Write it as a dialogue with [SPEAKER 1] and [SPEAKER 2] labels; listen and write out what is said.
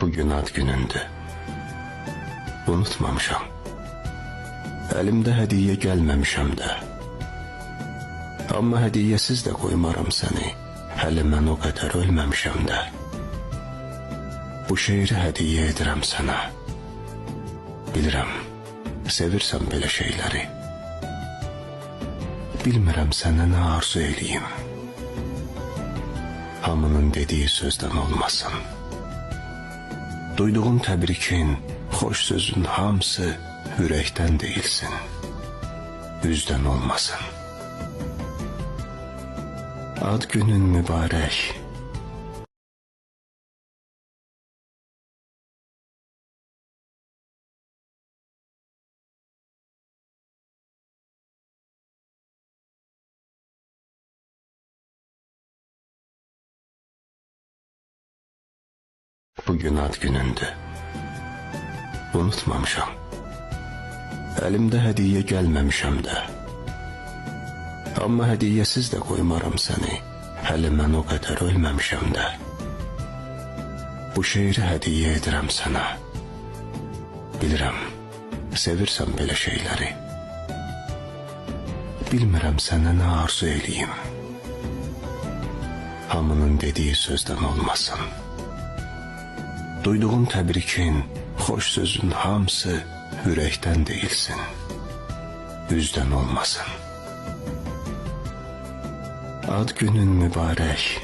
[SPEAKER 1] Bugün ad günündür. Unutmamışam. Əlimdə hədiyyə gəlməmişəm də. Amma hədiyyəsiz də qoymaram səni. Hələ mən o qədər ölməmişəm də. Bu şeiri hədiyyə edirəm sənə. Bilirəm, sevirsən belə şeyləri. Bilmirəm sənə nə arzu eləyim. Hamının dediyi sözdən olmasın. Duyduğum təbrikin, xoş sözün hamısı ürəkdən deyilsin. Üzdən olmasın. Ad günün mübarək. Bugün ad günündür. Unutmamışam. Əlimdə hədiyyə gəlməmişəm də. Amma hədiyyəsiz də qoymaram səni. Hələ mən o qədər ölməmişəm də. Bu şeiri hədiyyə edirəm sənə. Bilirəm, sevirsən belə şeyləri. Bilmirəm sənə nə arzu eləyim. Hamının dediyi sözdən olmasın. Duyduğum təbrikin, xoş sözün hamısı ürəkdən deyilsin. Üzdən olmasın. Ad günün mübarək.